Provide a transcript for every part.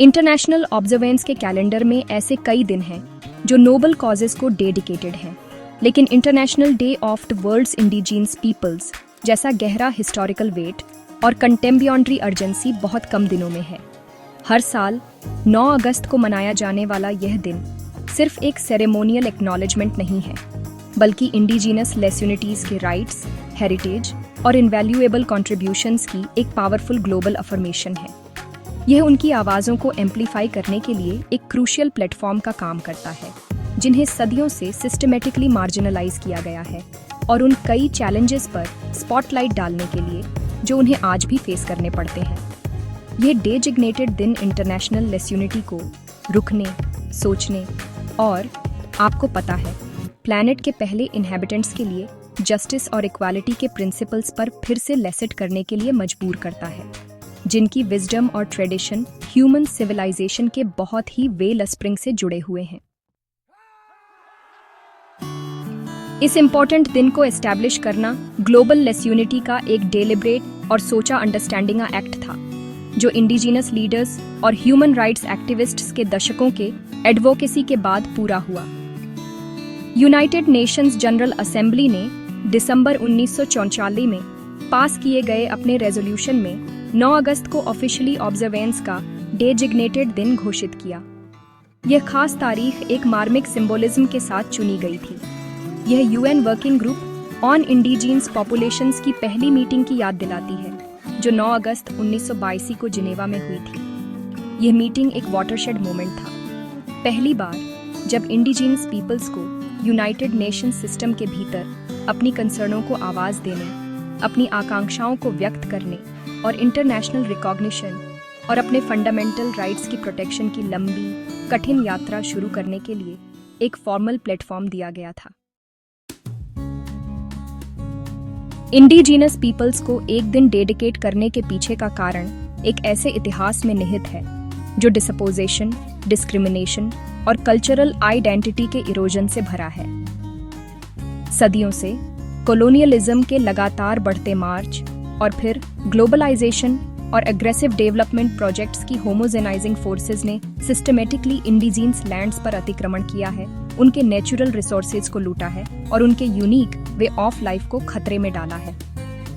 International observance के calendar में ऐसे कई दिन हैं जो नोबल कॉजेज को डेडिकेटेड हैं, लेकिन international day of the world's indigenous peoples जैसा गहरा हिस्टोरिकल वेट और कंटेम्बियॉन्ट्री अर्जेंसी बहुत कम दिनों में है। हर साल 9 अगस्त को मनाया जाने वाला यह दिन सिर्फ एक सेरेमोनियल एक्नॉलेजमेंट नहीं है, बल्कि इंडिजीनस लेस्यूनिटीज के राइट्स, हेरिटेज और इनवैल्यूएबल कॉन्ट्रीब्यूशंस की एक पावरफुल ग्लोबल अफर्मेशन है। यह उनकी आवाज़ों को एम्प्लीफाई करने के लिए एक क्रूशियल प्लेटफॉर्म का काम करता है, जिन्हें सदियों से सिस्टमेटिकली मार्जिनलाइज किया गया है, और उन कई चैलेंजेस पर स्पॉटलाइट डालने के लिए जो उन्हें आज भी फेस करने पड़ते हैं। ये डेजिग्नेटेड दिन इंटरनेशनल लेस्यूनिटी को रुकने, सोचने और, आपको पता है, प्लैनेट के पहले इनहैबिटेंट्स के लिए जस्टिस और इक्वालिटी के प्रिंसिपल्स पर फिर से लेसेट करने के लिए मजबूर करता है, जिनकी विजडम और ट्रेडिशन ह्यूमन सिविलाइजेशन के बहुत ही वेल स्प्रिंग से जुड़े हुए हैं। इस इंपॉर्टेंट दिन को एस्टैब्लिश करना ग्लोबल लेस्यूनिटी का एक डेलिब्रेट और सोचा अंडरस्टैंडिंग एक्ट था, जो इंडिजिनस लीडर्स और ह्यूमन राइट्स एक्टिविस्ट्स के दशकों के एडवोकेसी के बाद पूरा हुआ। यूनाइटेड नेशंस जनरल असेंबली ने दिसंबर 1944 में पास किए गए अपने रेजोल्यूशन में 9 अगस्त को ऑफिशियली ऑब्जर्वेंस का डेजिग्नेटेड दिन घोषित किया। यह खास तारीख एक मार्मिक सिंबोलिज्म के साथ चुनी गई थी। यह UN working group on indigenous populations की पहली मीटिंग की याद दिलाती है, जो 9 अगस्त 1982 को जिनेवा में हुई थी। यह मीटिंग एक वाटरशेड मोमेंट था, पहली बार जब इंडिजीनस पीपल्स को यूनाइटेड नेशंस सिस्टम के भीतर अपनी कंसर्नों को आवाज़ देने, अपनी आकांक्षाओं को व्यक्त करने और इंटरनेशनल रिकॉग्निशन और अपने फंडामेंटल राइट्स की प्रोटेक्शन की लंबी, कठिन यात्रा शुरू करने के लिए एक फॉर्मल प्लेटफॉर्म दिया गया था। इंडिजीनस पीपल्स को एक दिन डेडिकेट करने के पीछे का कारण एक ऐसे इतिहास में निहित है जो डिसपोजेशन, डिस्क्रिमिनेशन और कल्चरल आइडेंटिटी के इरोजन से भरा है। सदियों से कॉलोनियलिज्म के लगातार बढ़ते मार्च और फिर ग्लोबलाइजेशन और एग्रेसिव डेवलपमेंट प्रोजेक्ट्स की होमोजेनाइजिंग फोर्सेस ने सिस्टमेटिकली इंडिजीनस लैंड्स पर अतिक्रमण किया है, उनके नेचुरल रिसोर्सेज को लूटा है और उनके यूनिक वे ऑफ लाइफ को खतरे में डाला है।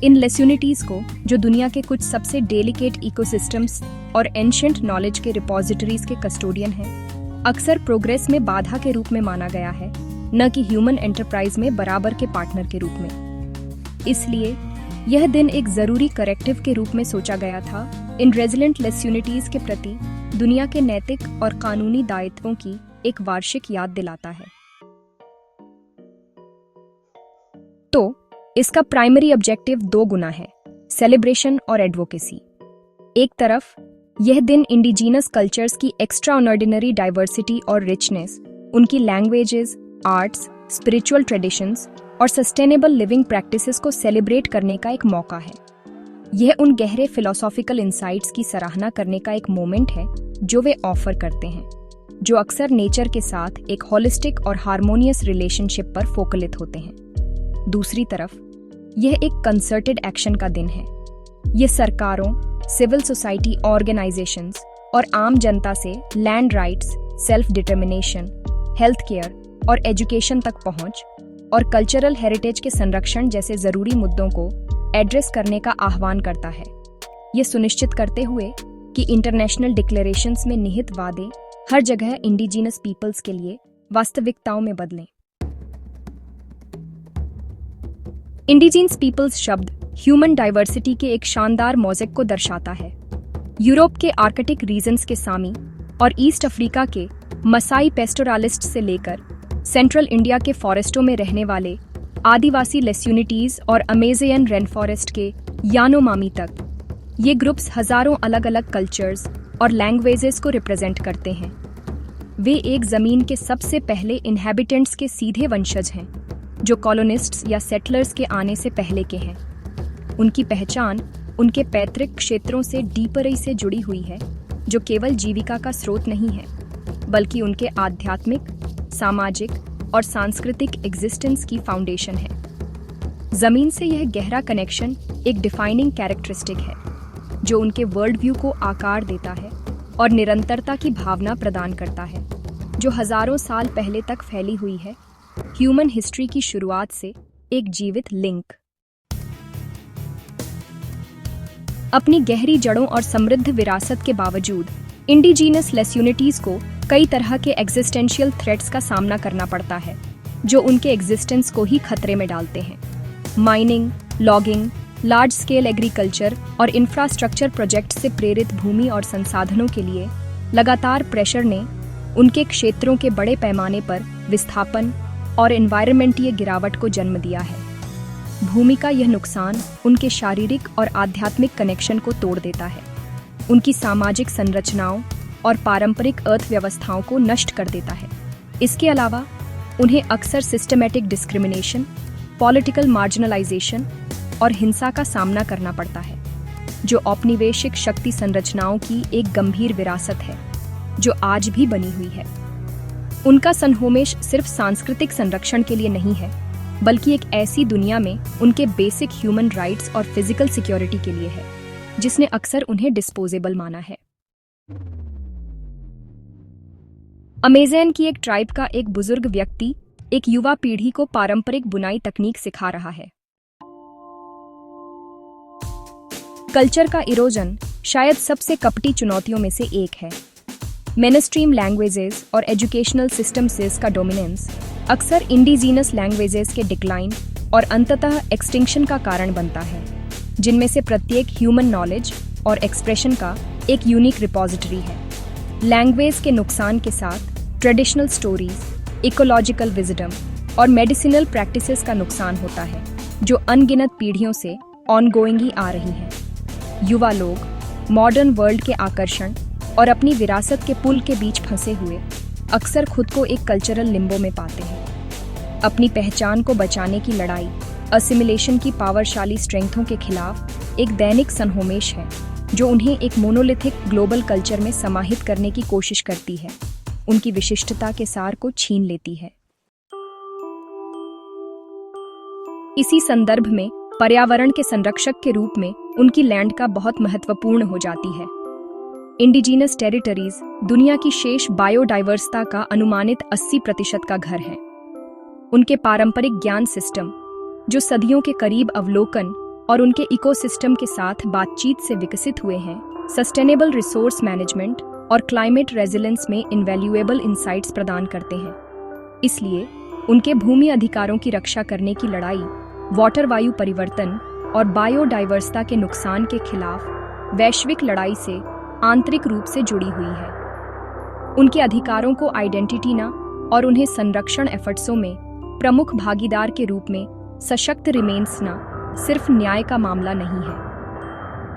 इन लेस्यूनिटीज को, जो दुनिया के कुछ सबसे डेलिकेट इकोसिस्टम्स और एंशिएंट नॉलेज के रिपोजिटरीज के कस्टोडियन हैं, अक्सर प्रोग्रेस में बाधा के रूप में माना गया है, न कि ह्यूमन एंटरप्राइज में बराबर के पार्टनर के रूप में। इसलिए यह दिन एक जरूरी करेक्टिव के रूप में सोचा गया था, इन रेजिलेंट लेस्यूनिटीज के प्रति दुनिया के नैतिक और कानूनी दायित्वों की एक वार्षिक याद दिलाता है। तो इसका प्राइमरी ऑब्जेक्टिव 2 गुना है, सेलिब्रेशन और एडवोकेसी। एक तरफ यह दिन इंडिजीनस कल्चर्स की एक्स्ट्राऑर्डिनरी डाइवर्सिटी और रिचनेस, उनकी लैंग्वेजेस, आर्ट्स, स्पिरिचुअल ट्रेडिशंस और सस्टेनेबल लिविंग प्रैक्टिसेस को सेलिब्रेट करने का एक मौका है। यह उन गहरे फिलोसॉफिकल इंसाइट्स की सराहना करने का एक मोमेंट है जो वे ऑफर करते हैं, जो अक्सर नेचर के साथ एक होलिस्टिक और हार्मोनियस रिलेशनशिप पर फोकलित होते हैं। दूसरी तरफ यह एक कंसर्टेड एक्शन का दिन है। यह सरकारों, सिविल सोसाइटी ऑर्गेनाइजेशंस और आम जनता से land rights, self determination, health care और एजुकेशन तक पहुंच और कल्चरल हेरिटेज के संरक्षण जैसे जरूरी मुद्दों को एड्रेस करने का आह्वान करता है, ये सुनिश्चित करते हुए कि इंटरनेशनल डिक्लेरेशंस में निहित वादे हर जगह इंडिजीनस पीपल्स के लिए वास्तविकताओं में बदलें। इंडिजीनस पीपल्स शब्द ह्यूमन डाइवर्सिटी के एक शानदार मोज़ेक को दर्शाता है। यूरोप के आर्कटिक रीजन्स के सामी और ईस्ट अफ्रीका के मसाई पेस्टोरालिस्ट से लेकर सेंट्रल इंडिया के फॉरेस्टों में रहने वाले आदिवासी लेस्यूनिटीज और अमेज़ियन रेन फॉरेस्ट के यानोमामी तक, ये ग्रुप्स हजारों अलग अलग कल्चर्स और लैंग्वेजेस को रिप्रेजेंट करते हैं। वे एक जमीन के सबसे पहले इनहैबिटेंट्स के सीधे वंशज हैं, जो कॉलोनिस्ट्स या सेटलर्स के आने से पहले के हैं। उनकी पहचान उनके पैतृक क्षेत्रों से डीपरी से जुड़ी हुई है, जो केवल जीविका का स्रोत नहीं है, बल्कि उनके आध्यात्मिक, सामाजिक और सांस्कृतिक एग्जिस्टेंस की फाउंडेशन है। जमीन से यह गहरा कनेक्शन एक डिफाइनिंग कैरेक्टरिस्टिक है, जो उनके वर्ल्ड व्यू को आकार देता है और निरंतरता की भावना प्रदान करता है, जो हजारों साल पहले तक फैली हुई है, ह्यूमन हिस्ट्री की शुरुआत से एक जीवित लिंक। अपनी गहरी जड़ों और समृद्ध विरासत के बावजूद इंडिजीनस लेस्यूनिटीज को कई तरह के एग्जिस्टेंशियल थ्रेट्स का सामना करना पड़ता है, जो उनके एग्जिस्टेंस को ही खतरे में डालते हैं। Mining, logging, large scale agriculture और इंफ्रास्ट्रक्चर प्रोजेक्ट से प्रेरित भूमि और संसाधनों के लिए लगातार प्रेशर ने उनके क्षेत्रों के बड़े पैमाने पर विस्थापन और एनवायरमेंटीय गिरावट को जन्म दिया है। भूमि का यह नुकसान उनके शारीरिक और आध्यात्मिक कनेक्शन को तोड़ देता है, उनकी सामाजिक संरचनाओं और पारंपरिक अर्थव्यवस्थाओं को नष्ट कर देता है। इसके अलावा उन्हें अक्सर सिस्टमैटिक डिस्क्रिमिनेशन, पॉलिटिकल मार्जिनलाइजेशन और हिंसा का सामना करना पड़ता है, जो औपनिवेशिक शक्ति संरचनाओं की एक गंभीर विरासत है जो आज भी बनी हुई है। उनका सन्होमेश सिर्फ सांस्कृतिक संरक्षण के लिए नहीं है, बल्कि एक ऐसी दुनिया में उनके बेसिक ह्यूमन राइट्स और फिजिकल सिक्योरिटी के लिए है, जिसने अक्सर उन्हें डिस्पोजेबल माना है। अमेज़न की एक ट्राइब का एक बुजुर्ग व्यक्ति एक युवा पीढ़ी को पारंपरिक बुनाई तकनीक सिखा रहा है। कल्चर का इरोजन शायद सबसे कपटी चुनौतियों में से एक है। मेनस्ट्रीम लैंग्वेजेस और एजुकेशनल सिस्टम्स का डोमिनेंस अक्सर इंडिजीनस लैंग्वेजेस के डिक्लाइन और अंततः एक्सटिंक्शन का कारण बनता है, जिनमें से प्रत्येक ह्यूमन नॉलेज और एक्सप्रेशन का एक यूनिक रिपोजिटरी है। लैंग्वेज के नुकसान के साथ ट्रेडिशनल स्टोरीज, इकोलॉजिकल विजडम और मेडिसिनल प्रैक्टिसेस का नुकसान होता है, जो अनगिनत पीढ़ियों से ऑनगोइंग ही आ रही हैं। युवा लोग मॉडर्न वर्ल्ड के आकर्षण और अपनी विरासत के पुल के बीच फंसे हुए अक्सर खुद को एक कल्चरल लिम्बो में पाते हैं। अपनी पहचान को बचाने की लड़ाई असिमिलेशन की पावरशाली स्ट्रेंथों के खिलाफ एक दैनिक सन्होमेश है, जो उन्हें एक मोनोलिथिक ग्लोबल कल्चर में समाहित करने की कोशिश करती है, उनकी विशिष्टता के सार को छीन लेती है। इसी संदर्भ में पर्यावरण के संरक्षक के रूप में उनकी लैंड का बहुत महत्वपूर्ण हो जाती है। इंडिजीनस टेरिटरीज दुनिया की शेष बायोडाइवर्सिटी का अनुमानित 80% का घर है। उनके पारंपरिक ज्ञान सिस्टम, जो सदियों के करीब अवलोकन और उनके इकोसिस्टम के साथ बातचीत से विकसित हुए हैं, सस्टेनेबल रिसोर्स मैनेजमेंट और क्लाइमेट रेजिलेंस में इनवैल्यूएबल इंसाइट्स प्रदान करते हैं। इसलिए उनके भूमि अधिकारों की रक्षा करने की लड़ाई वाटर वायु परिवर्तन और बायोडाइवर्सिटी के नुकसान के खिलाफ वैश्विक लड़ाई से आंतरिक रूप से जुड़ी हुई है। उनके अधिकारों को आइडेंटिटी ना और उन्हें संरक्षण एफर्ट्सों में प्रमुख भागीदार के रूप में सशक्त रिमेन्स ना सिर्फ न्याय का मामला नहीं है।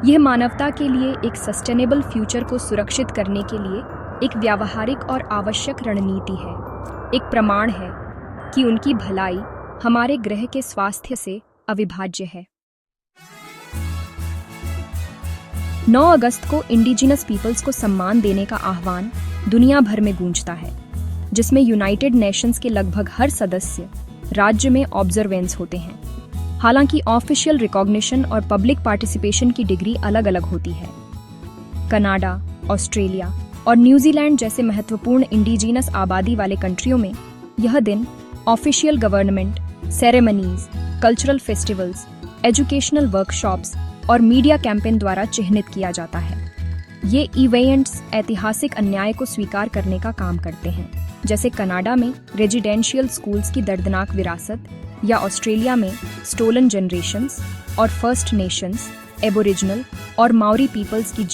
यह मानवता के लिए एक सस्टेनेबल फ्यूचर को सुरक्षित करने के लिए एक व्यावहारिक और आवश्यक रणनीति है, एक प्रमाण है कि उनकी भलाई हमारे ग्रह के स्वास्थ्य से अविभाज्य है। 9 अगस्त को इंडिजिनस पीपल्स को सम्मान देने का आह्वान दुनिया भर में गूंजता है, जिसमें यूनाइटेड नेशंस के लगभग हर सदस्य राज्य में ऑब्जर्वेंस होते हैं। हालांकि ऑफिशियल रिकॉग्निशन और पब्लिक पार्टिसिपेशन की डिग्री अलग अलग होती है। कनाडा, ऑस्ट्रेलिया और न्यूजीलैंड जैसे महत्वपूर्ण इंडिजीनस आबादी वाले कंट्रियों में यह दिन official government, ceremonies, cultural festivals, educational workshops और मीडिया कैंपेन द्वारा चिह्नित किया जाता है। ये इवेंट्स ऐतिहासिक अन्याय को स्वीकार करने का काम करते हैं, जैसे कनाडा में रेजिडेंशियल स्कूल्स की दर्दनाक विरासत या ऑस्ट्रेलिया में स्टोलन जनरेशंस और फर्स्ट नेशंस, एबोरिजिनल और माओरी पीपल्स की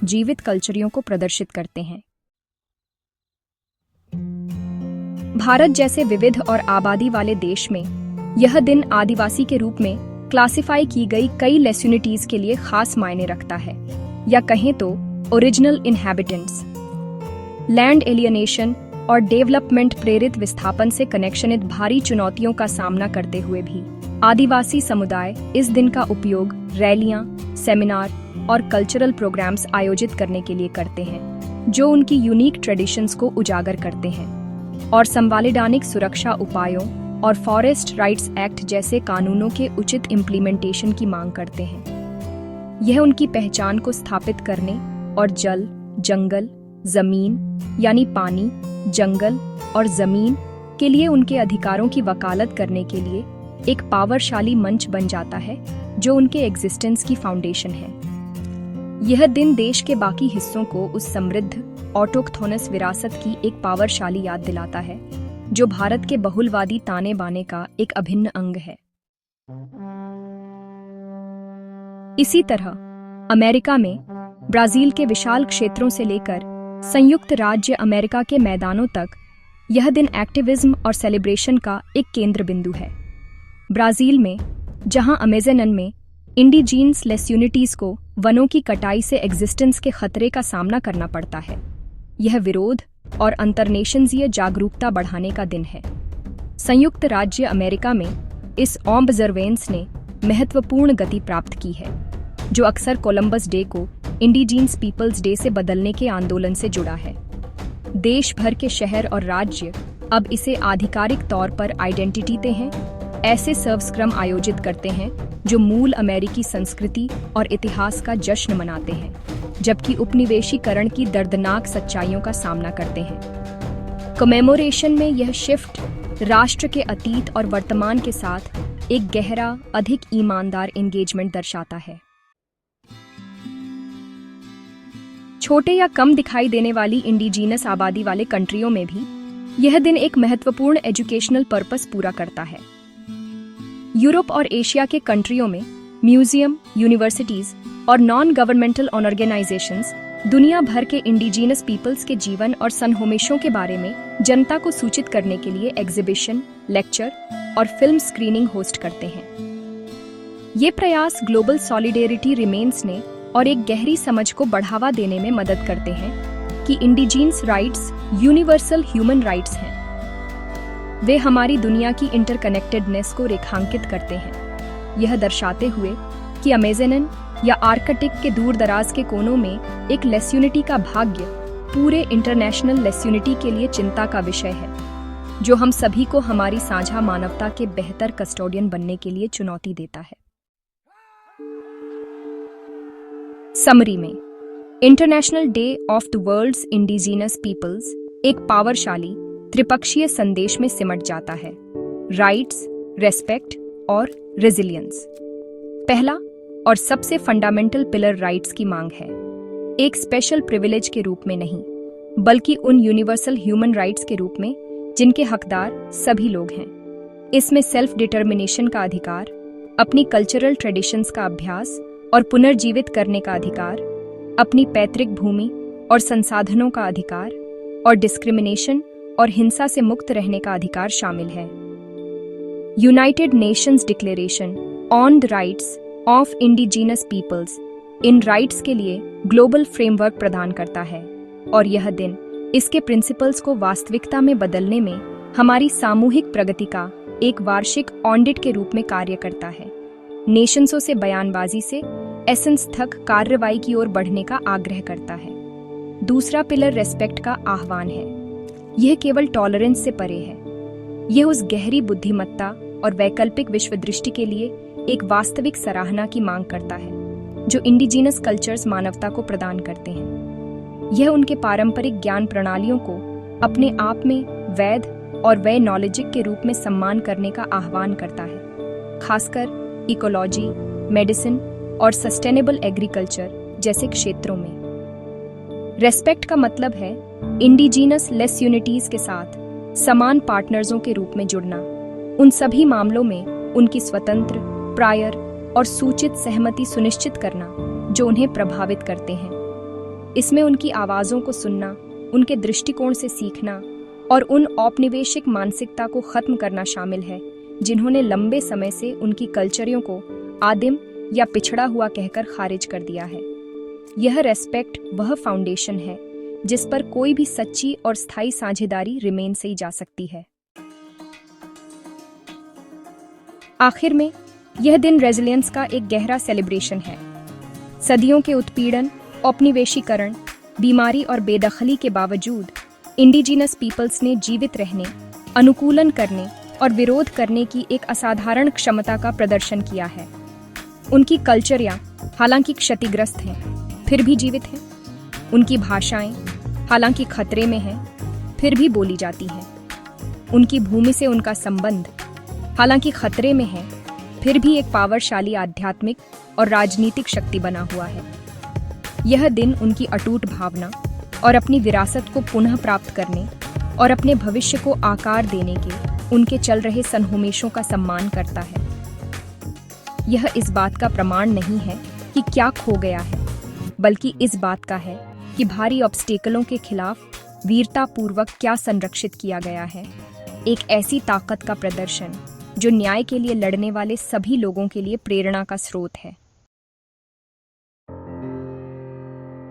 जीवित कल्चरियों को प्रदर्शित करते हैं। भारत जैसे विविध और आबादी वाले देश में यह दिन आदिवासी के रूप में क्लासिफाई की गई कई लेस्यूनिटीज के लिए खास मायने रखता है, या कहें तो ओरिजिनल इनहैबिटेंट्स। लैंड एलियनेशन और डेवलपमेंट प्रेरित विस्थापन से कनेक्शनित भारी चुनौतियों का सामना करते हुए भी आदिवासी समुदाय इस दिन का उपयोग रैलियां, सेमिनार और कल्चरल प्रोग्राम्स आयोजित करने के लिए करते हैं, जो उनकी यूनिक ट्रेडिशंस को उजागर करते हैं और संवैधानिक सुरक्षा उपायों और फॉरेस्ट राइट्स एक्ट जैसे कानूनों के उचित इम्प्लीमेंटेशन की मांग करते हैं। यह उनकी पहचान को स्थापित करने और जल, जंगल, जमीन यानी पानी, जंगल और जमीन के लिए उनके अधिकारों की वकालत करने के लिए एक पावरशाली मंच बन जाता है जो उनके एग्जिस्टेंस की फाउंडेशन है। यह दिन देश के बाकी हिस्सों को उस समृद्ध ऑटोक्थोनस विरासत की एक पावरशाली याद दिलाता है जो भारत के बहुलवादी ताने बाने का एक अभिन्न अंग है। इसी तरह अमेरिका में ब्राजील के विशाल क्षेत्रों से लेकर संयुक्त राज्य अमेरिका के मैदानों तक यह दिन एक्टिविज्म और सेलिब्रेशन का एक केंद्र बिंदु है। ब्राजील में, जहां अमेज़न में इंडिजीनस लेस्यूनिटीज को वनों की कटाई से एग्जिस्टेंस के खतरे का सामना करना पड़ता है, यह विरोध और अंतर्नेशंसीय जागरूकता बढ़ाने का दिन है। संयुक्त राज्य अमेरिका में इस ऑब्जर्वेंस ने महत्वपूर्ण गति प्राप्त की है, जो अक्सर कोलंबस डे को इंडिजीनस पीपल्स डे से बदलने के आंदोलन से जुड़ा है। देश भर के शहर और राज्य अब इसे आधिकारिक तौर पर आइडेंटिटी देते हैं, ऐसे सर्वस्क्रम आयोजित करते हैं जो मूल अमेरिकी संस्कृति और इतिहास का जश्न मनाते हैं, जबकि उपनिवेशीकरण की दर्दनाक सच्चाइयों का सामना करते हैं। कमेमोरेशन में यह शिफ्ट राष्ट्र के अतीत और वर्तमान के साथ एक गहरा, अधिक ईमानदार एंगेजमेंट दर्शाता है। छोटे या कम दिखाई देने वाली इंडिजीनस आबादी वाले कंट्रियों में भी यह दिन एक महत्वपूर्ण एजुकेशनल पर्पस पूरा करता है। यूरोप और एशिया के कंट्रियों में म्यूजियम, यूनिवर्सिटीज और नॉन गवर्नमेंटल ऑर्गेनाइजेशंस दुनिया भर के इंडिजीनस पीपल्स के जीवन और सन्होमेशों के बारे में जनता को सूचित करने के लिए एग्जीबिशन, लेक्चर और फिल्म स्क्रीनिंग होस्ट करते हैं। ये प्रयास ग्लोबल सॉलिडेरिटी रिमेन्स ने और एक गहरी समझ को बढ़ावा देने में मदद करते हैं कि indigenous rights universal human rights हैं। वे हमारी दुनिया की इंटरकनेक्टेडनेस को रेखांकित करते हैं, यह दर्शाते हुए कि अमेज़न या आर्कटिक के दूर दराज के कोनों में एक लेस्यूनिटी का भाग्य पूरे इंटरनेशनल लेस्यूनिटी के लिए चिंता का विषय है, जो हम सभी को हमारी साझा मानवता के बेहतर कस्टोडियन बनने के लिए चुनौती देता है। समरी में, international day of the world's indigenous peoples एक पावरशाली त्रिपक्षीय संदेश में सिमट जाता है: राइट्स, रेस्पेक्ट और रेजिलियंस। पहला और सबसे फंडामेंटल पिलर राइट्स की मांग है, एक स्पेशल प्रिविलेज के रूप में नहीं, बल्कि उन यूनिवर्सल ह्यूमन राइट्स के रूप में जिनके हकदार सभी लोग हैं। इसमें सेल्फ डिटर्मिनेशन का अधिकार, अपनी कल्चरल ट्रेडिशंस का अभ्यास और पुनर्जीवित करने का अधिकार, अपनी पैतृक भूमि और संसाधनों का अधिकार और डिस्क्रिमिनेशन और हिंसा से मुक्त रहने का अधिकार शामिल है। United Nations declaration on the rights of indigenous peoples इन राइट्स के लिए ग्लोबल फ्रेमवर्क प्रदान करता है, और यह दिन इसके प्रिंसिपल्स को वास्तविकता में बदलने में हमारी सामूहिक प्रगति का एक वार्षिक ऑडिट के रूप में कार्य करता है। नेशंसों से बयानबाजी से एसेंस तक कार्रवाई की ओर बढ़ने का आग्रह करता है। दूसरा पिलर रेस्पेक्ट का आह्वान है। यह केवल टॉलरेंस से परे है। यह उस गहरी बुद्धिमत्ता और वैकल्पिक विश्वदृष्टि के लिए एक वास्तविक सराहना की मांग करता है जो इंडिजीनस कल्चर्स मानवता को प्रदान करते हैं। यह उनके पारंपरिक ज्ञान प्रणालियों को अपने आप में वैध और वे नॉलेजिक के रूप में सम्मान करने का आह्वान करता है, खासकर इकोलॉजी, मेडिसिन और सस्टेनेबल एग्रीकल्चर जैसे क्षेत्रों में। रेस्पेक्ट का मतलब है इंडिजीनस लेस्यूनिटीज के साथ समान पार्टनर्सों के रूप में जुड़ना, उन सभी मामलों में उनकी स्वतंत्र, प्रायर और सूचित सहमति सुनिश्चित करना जो उन्हें प्रभावित करते हैं। इसमें उनकी आवाज़ों को सुनना, उनके दृष्टिकोण से सीखना और उन औपनिवेशिक मानसिकता को खत्म करना शामिल है जिन्होंने लंबे समय से उनकी कल्चरों को आदिम या पिछड़ा हुआ कहकर खारिज कर दिया है। यह रेस्पेक्ट वह फाउंडेशन है जिस पर कोई भी सच्ची और स्थायी साझेदारी रिमेन से ही जा सकती है। आखिर में, यह दिन रेजिलियंस का एक गहरा सेलिब्रेशन है। सदियों के उत्पीड़न, औपनिवेशीकरण, बीमारी और बेदखली के बावजूद इंडिजीनस पीपल्स ने जीवित रहने, अनुकूलन करने और विरोध करने की एक असाधारण क्षमता का प्रदर्शन किया है। उनकी कल्चरियाँ हालांकि क्षतिग्रस्त हैं, फिर भी जीवित हैं। उनकी भाषाएं हालांकि खतरे में हैं, फिर भी बोली जाती हैं। उनकी भूमि से उनका संबंध हालांकि खतरे में है, फिर भी एक पावरशाली आध्यात्मिक और राजनीतिक शक्ति बना हुआ है। यह दिन उनकी अटूट भावना और अपनी विरासत को पुनः प्राप्त करने और अपने भविष्य को आकार देने के उनके चल रहे सन्होमेशों का सम्मान करता है। यह इस बात का प्रमाण नहीं है कि क्या खो गया है, बल्कि इस बात का है कि भारी ऑब्स्टेकलों के खिलाफ वीरतापूर्वक क्या संरक्षित किया गया है। एक ऐसी ताकत का प्रदर्शन जो न्याय के लिए लड़ने वाले सभी लोगों के लिए प्रेरणा का स्रोत है।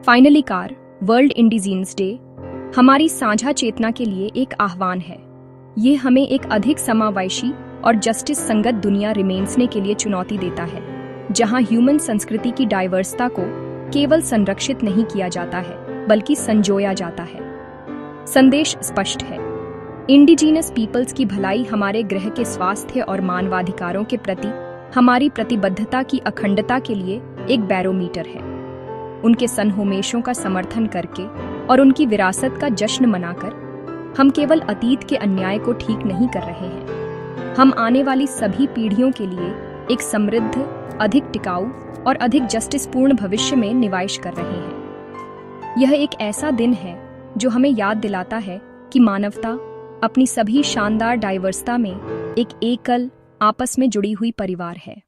फाइनली कार वर्ल्ड इंडिजीन्स डे हमारी साझा चेतना के लिए एक आह्वान है। ये हमें एक अधिक समावेशी और जस्टिस संगत दुनिया रिमेंसने के लिए चुनौती देता है, जहां ह्यूमन संस्कृति की डाइवर्सिटी को केवल संरक्षित नहीं किया जाता है, बल्कि संजोया जाता है। संदेश स्पष्ट है, इंडिजीनस पीपल्स की भलाई हमारे ग्रह के स्वास्थ्य और मानवाधिकारों के प्रति हमारी प्रतिबद्धता की अखंडता के लिए एक बैरोमीटर है। उनके सन्होमेशों का समर्थन करके और उनकी विरासत का जश्न मनाकर हम केवल अतीत के अन्याय को ठीक नहीं कर रहे हैं, हम आने वाली सभी पीढ़ियों के लिए एक समृद्ध, अधिक टिकाऊ और अधिक जस्टिसपूर्ण भविष्य में निवेश कर रहे हैं। यह एक ऐसा दिन है जो हमें याद दिलाता है कि मानवता अपनी सभी शानदार डाइवर्सिटी में एक एकल, आपस में जुड़ी हुई परिवार है।